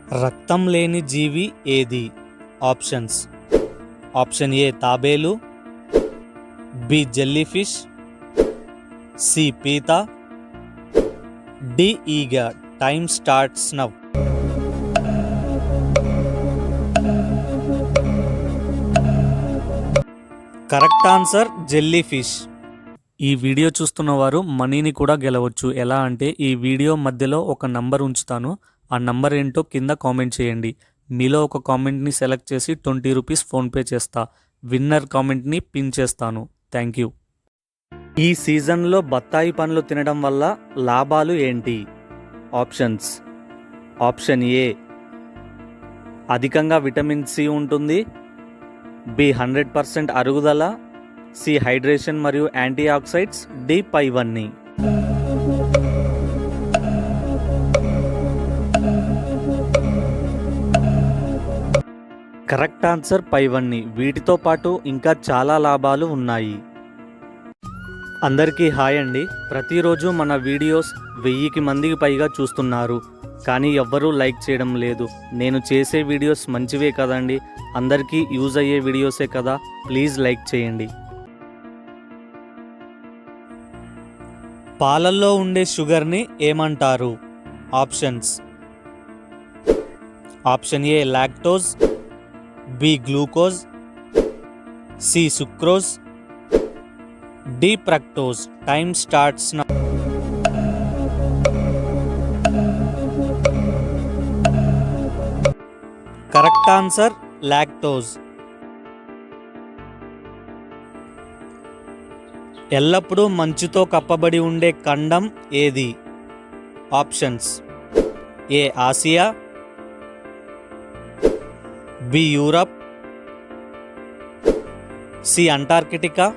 రక్తం లేని జీవి ఏది? ఆప్షన్స్: ఆప్షన్ ఏ తాబేలు, బి జెల్లీఫిష్, సి పీత, డి ఈగ. Time starts now. Correct answer jellyfish. ఈ వీడియో చూస్తున్న వారు మనీని కూడా గెలవచ్చు. ఎలా అంటే ఈ వీడియో మధ్యలో ఒక నంబర్ ఉంచుతాను. ఆ నంబర్ ఏంటో కింద కామెంట్ చేయండి. మీలో ఒక కామెంట్ని సెలెక్ట్ చేసి 20 రూపీస్ ఫోన్పే చేస్తా. విన్నర్ కామెంట్ని పిన్ చేస్తాను. Thank you. ఈ సీజన్లో బత్తాయి పండ్లు తినడం వల్ల లాభాలు ఏంటి? ఆప్షన్స్: ఆప్షన్ ఏ అధికంగా విటమిన్ సి ఉంటుంది, బి 100% అరుగుదల, సి హైడ్రేషన్ మరియు యాంటీ ఆక్సిడెంట్స్, డి పైవన్నీ. కరెక్ట్ ఆన్సర్ పైవన్నీ. వీటితో పాటు ఇంకా చాలా లాభాలు ఉన్నాయి. అందరికీ హాయ్ అండి. ప్రతిరోజు మన వీడియోస్ 1000 మందికి పైగా చూస్తున్నారు, కానీ ఎవ్వరూ లైక్ చేయడం లేదు. నేను చేసే వీడియోస్ మంచివే కదండి, అందరికీ యూజ్ అయ్యే వీడియోసే కదా, ప్లీజ్ లైక్ చేయండి. పాలల్లో ఉండే షుగర్ని ఏమంటారు? Options: option A lactose, B glucose, C sucrose, D fructose. Time starts now. Correct answer lactose. ఎల్లప్పుడూ మంచుతో కప్పబడి ఉండే ఖండం ఏది? ఆప్షన్స్: ఏ Asia, B Europe, C Antarctica,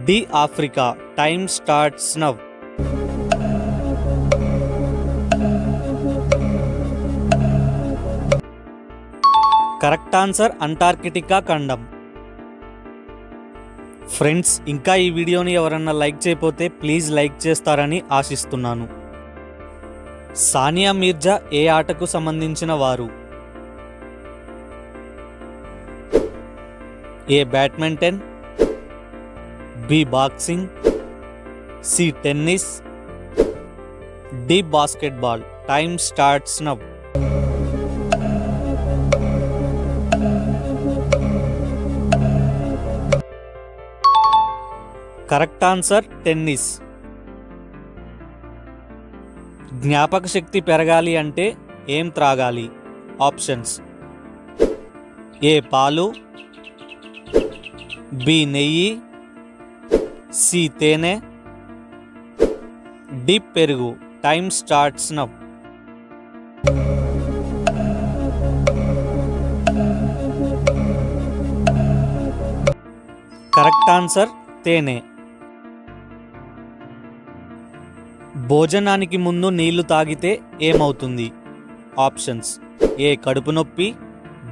D Africa. Time starts now. Correct answer Antarctica ఖండం. ఫ్రెండ్స్, ఇంకా ఈ వీడియోని ఎవరన్నా లైక్ చేయకపోతే ప్లీజ్ లైక్ చేస్తారని ఆశిస్తున్నాను. సానియా మీర్జా ఏ ఆటకు సంబంధించిన వారు? A badminton, B boxing, C tennis, D basketball. Time starts now. Correct answer tennis. జ్ఞాపక శక్తి పెరగాలి అంటే ఏం త్రాగాలి? ఆప్షన్స్: ఏ పాలు, బి నెయ్యి, సి తేనె, డి పెరుగు. Time starts now. Correct answer తేనె. భోజనానికి ముందు నీళ్లు తాగితే ఏమవుతుంది? ఆప్షన్స్: ఏ కడుపు నొప్పి,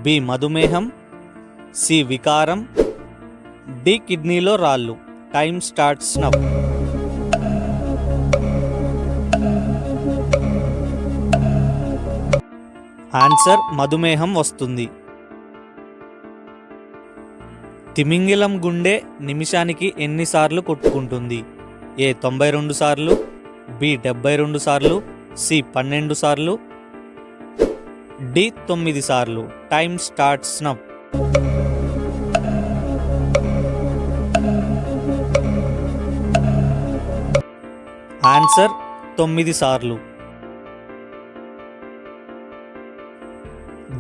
బి మధుమేహం, సి వికారం, డి కిడ్నీలో రాళ్ళు. Time starts now. ఆన్సర్ మధుమేహం వస్తుంది. తిమింగిలం గుండె నిమిషానికి ఎన్నిసార్లు కొట్టుకుంటుంది? ఏ 92 సార్లు, బి 72 సార్లు, సి 12 సార్లు, డి 9 సార్లు. Time starts now. ఆన్సర్ 9 సార్లు.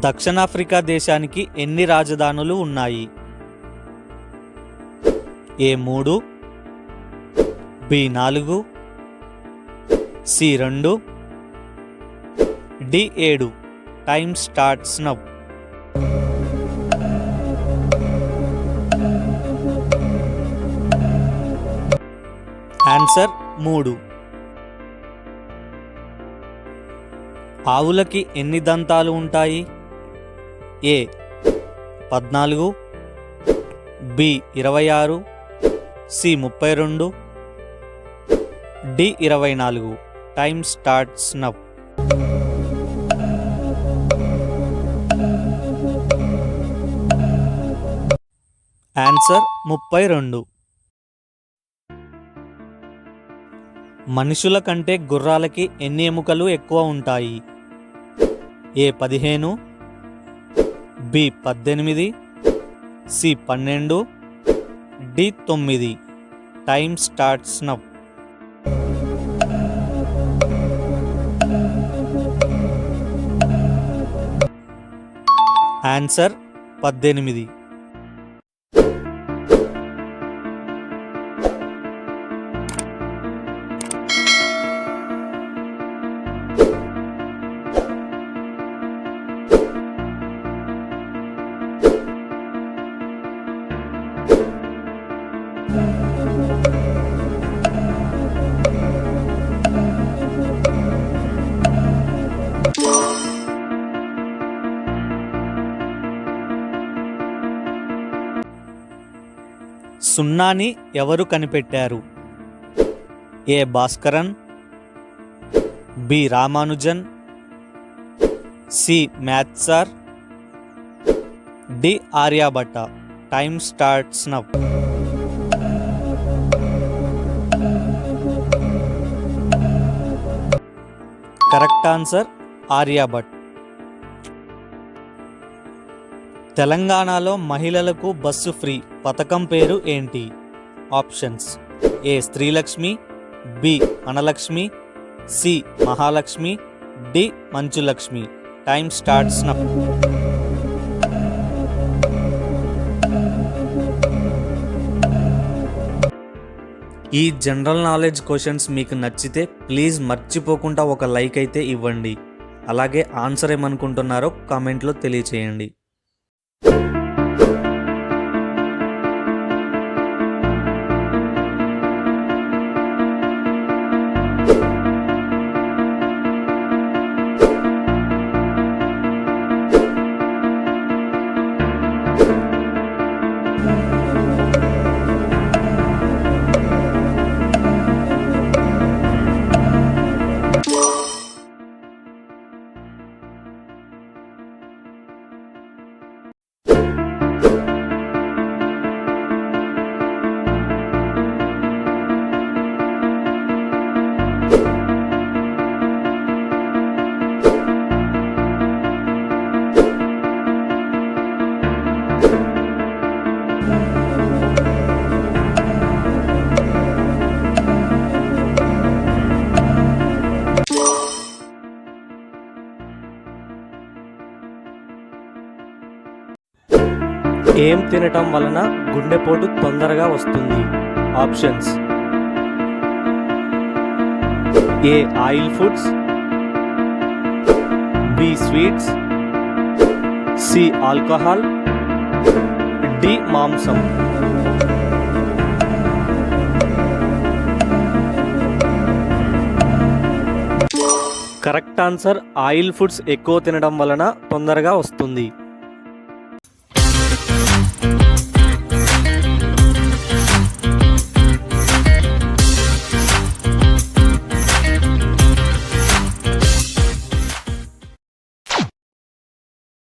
దక్షిణాఫ్రికా దేశానికి ఎన్ని రాజధానులు ఉన్నాయి? A 3, B 4, C 2, D 7. Time starts now. Answer 3. ఆవులకి ఎన్ని దంతాలు ఉంటాయి? A 14, B 26, C 32, D 24. Time starts now. Answer 32. మనుషుల కంటే గుర్రాలకి ఎన్ని ఎముకలు ఎక్కువ ఉంటాయి? A 15, B 18, C 12, D 9. Time starts now. Answer 18. సున్నాని ఎవరు కనిపెట్టారు? A Bhaskaran, B Ramanujan, C మ్యాథ్సార్, D Aryabhatta. Time starts now. Correct answer Aryabhata. తెలంగాణలో మహిళలకు బస్సు ఫ్రీ పథకం పేరు ఏంటి? Options: A Srilakshmi, B Analakshmi, C Mahalakshmi, D Manchulakshmi. Time starts now. ఈ జనరల్ నాలెడ్జ్ క్వశ్చన్స్ మీకు నచ్చితే ప్లీజ్ మర్చిపోకుండా ఒక లైక్ అయితే ఇవ్వండి. అలాగే ఆన్సర్ ఏమనుకుంటున్నారో కామెంట్లో తెలియచేయండి. ఏం తినటం వలన గుండెపోటు తొందరగా వస్తుంది? Options: A oil foods, B sweets, C alcohol, D మాంసం. కరెక్ట్ ఆన్సర్ ఆయిల్ ఫుడ్స్ ఎక్కువ తినడం వలన తొందరగా వస్తుంది.